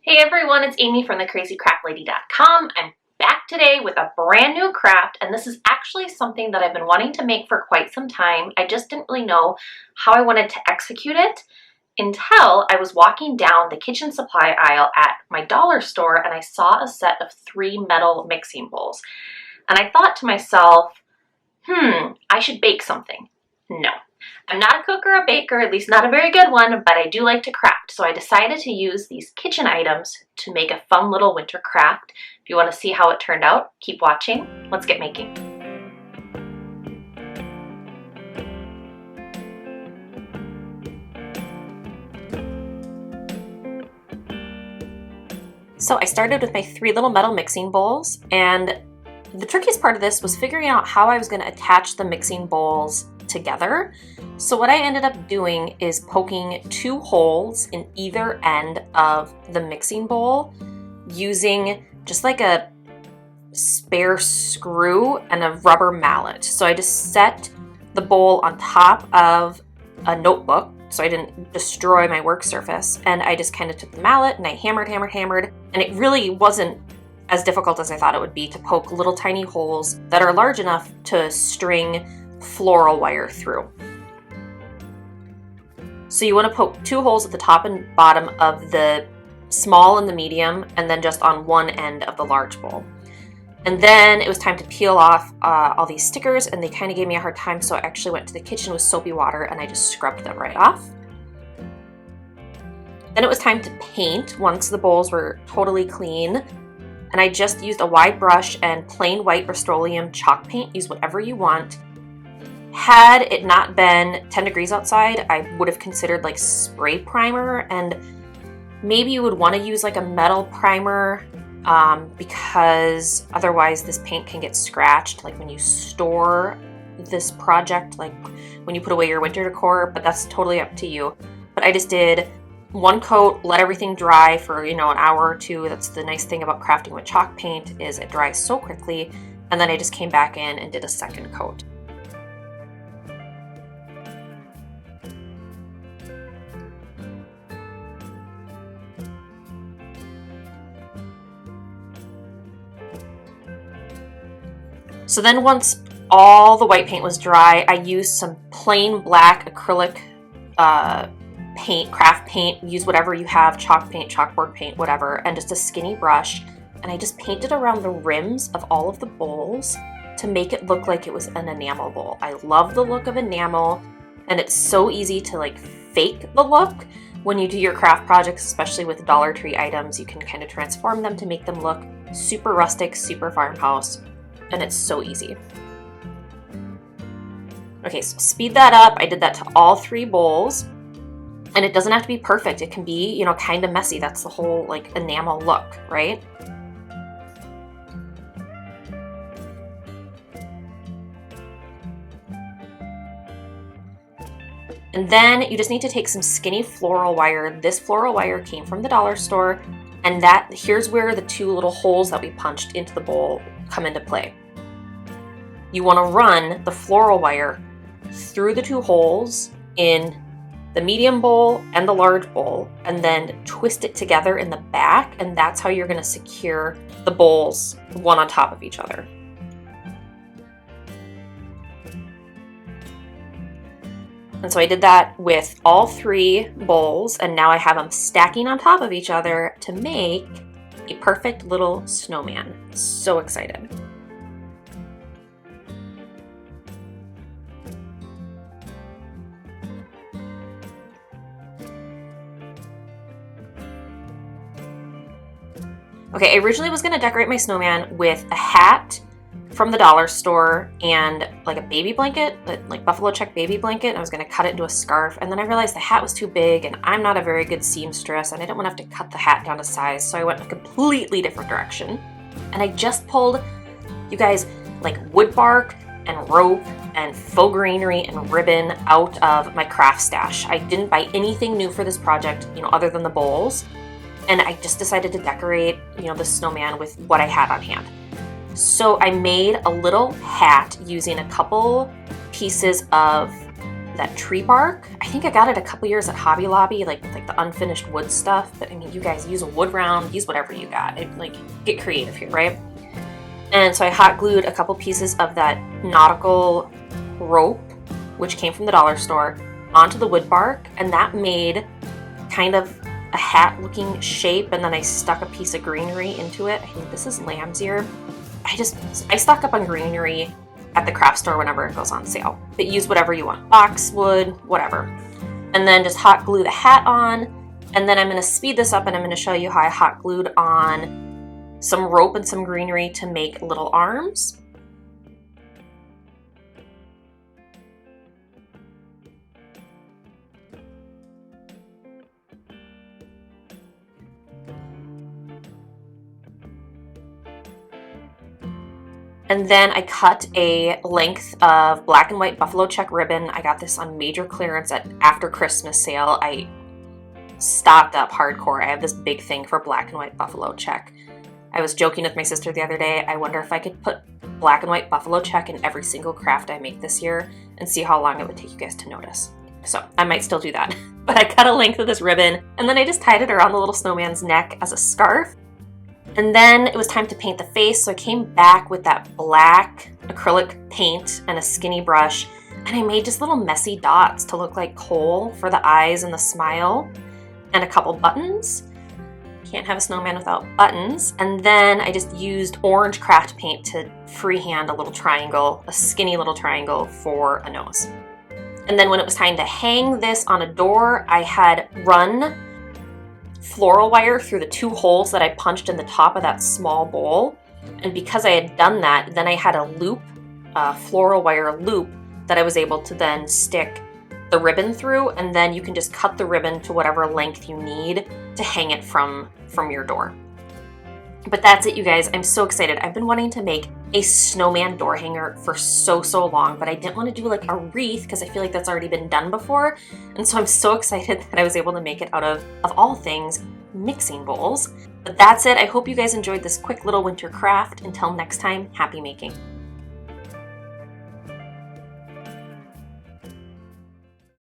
Hey everyone, it's Amy from thecrazycraftlady.com. I'm back today with a brand new craft, and this is actually something that I've been wanting to make for quite some time. I just didn't really know how I wanted to execute it until I was walking down the kitchen supply aisle at my dollar store and I saw a set of 3 metal mixing bowls. And I thought to myself, I should bake something. No. I'm not a cook or a baker, at least not a very good one, but I do like to craft. So I decided to use these kitchen items to make a fun little winter craft. If you want to see how it turned out, keep watching. Let's get making. So I started with my 3 little metal mixing bowls, and the trickiest part of this was figuring out how I was going to attach the mixing bowls together. So what I ended up doing is poking 2 holes in either end of the mixing bowl using just like a spare screw and a rubber mallet. So I just set the bowl on top of a notebook so I didn't destroy my work surface, and I just kind of took the mallet and I hammered, and it really wasn't as difficult as I thought it would be to poke little tiny holes that are large enough to string floral wire through. So you want to poke 2 holes at the top and bottom of the small and the medium, and then just on one end of the large bowl. And then it was time to peel off all these stickers, and they kind of gave me a hard time, so I actually went to the kitchen with soapy water and I just scrubbed them right off. Then it was time to paint once the bowls were totally clean, and I just used a wide brush and plain white Rust-Oleum chalk paint. Use whatever you want. Had it not been 10 degrees outside, I would have considered like spray primer, and maybe you would want to use like a metal primer because otherwise this paint can get scratched like when you store this project, like when you put away your winter decor, but that's totally up to you. But I just did 1 coat, let everything dry for, an hour or 2. That's the nice thing about crafting with chalk paint, is it dries so quickly. And then I just came back in and did a 2nd coat. So then once all the white paint was dry, I used some plain black acrylic paint, craft paint. Use whatever you have, chalk paint, chalkboard paint, whatever, and just a skinny brush. And I just painted around the rims of all of the bowls to make it look like it was an enamel bowl. I love the look of enamel, and it's so easy to like fake the look. When you do your craft projects, especially with Dollar Tree items, you can kind of transform them to make them look super rustic, super farmhouse. And it's so easy. Okay, so speed that up. I did that to all 3 bowls. And it doesn't have to be perfect. It can be, kind of messy. That's the whole like enamel look, right? And then you just need to take some skinny floral wire. This floral wire came from the dollar store. And here's where the 2 little holes that we punched into the bowl come into play. You want to run the floral wire through the 2 holes in the medium bowl and the large bowl, and then twist it together in the back, and that's how you're going to secure the bowls one on top of each other. And so I did that with all 3 bowls, and now I have them stacking on top of each other to make a perfect little snowman. So excited. Okay, I originally was going to decorate my snowman with a hat from the dollar store and like a baby blanket, like buffalo check baby blanket. I was going to cut it into a scarf, and then I realized the hat was too big, and I'm not a very good seamstress, and I didn't want to have to cut the hat down to size, so I went a completely different direction. And I just pulled, you guys, like wood bark and rope and faux greenery and ribbon out of my craft stash. I didn't buy anything new for this project, other than the bowls. And I just decided to decorate, the snowman with what I had on hand. So I made a little hat using a couple pieces of that tree bark. I think I got it a couple years at Hobby Lobby, like the unfinished wood stuff. But I mean, you guys use a wood round, use whatever you got. Like, get creative here, right? And so I hot glued a couple pieces of that nautical rope, which came from the dollar store, onto the wood bark, and that made kind of a hat looking shape. And then I stuck a piece of greenery into it. I think this is lamb's ear. I stock up on greenery at the craft store whenever it goes on sale, but use whatever you want, boxwood, whatever. And then just hot glue the hat on, and then I'm going to speed this up and I'm going to show you how I hot glued on some rope and some greenery to make little arms. And then I cut a length of black and white buffalo check ribbon. I got this on major clearance at after Christmas sale. I stocked up hardcore. I have this big thing for black and white buffalo check. I was joking with my sister the other day. I wonder if I could put black and white buffalo check in every single craft I make this year and see how long it would take you guys to notice. So I might still do that. But I cut a length of this ribbon and then I just tied it around the little snowman's neck as a scarf. And then it was time to paint the face, so I came back with that black acrylic paint and a skinny brush, and I made just little messy dots to look like coal for the eyes and the smile, and a couple buttons. Can't have a snowman without buttons. And then I just used orange craft paint to freehand a little triangle, a skinny little triangle for a nose. And then when it was time to hang this on a door, I had run floral wire through the 2 holes that I punched in the top of that small bowl. And because I had done that, then I had a loop, a floral wire loop that I was able to then stick the ribbon through, and then you can just cut the ribbon to whatever length you need to hang it from your door. But that's it, you guys. I'm so excited. I've been wanting to make a snowman door hanger for so long, but I didn't want to do like a wreath because I feel like that's already been done before. And so I'm so excited that I was able to make it out of all things, mixing bowls. But that's it. I hope you guys enjoyed this quick little winter craft. Until next time, happy making.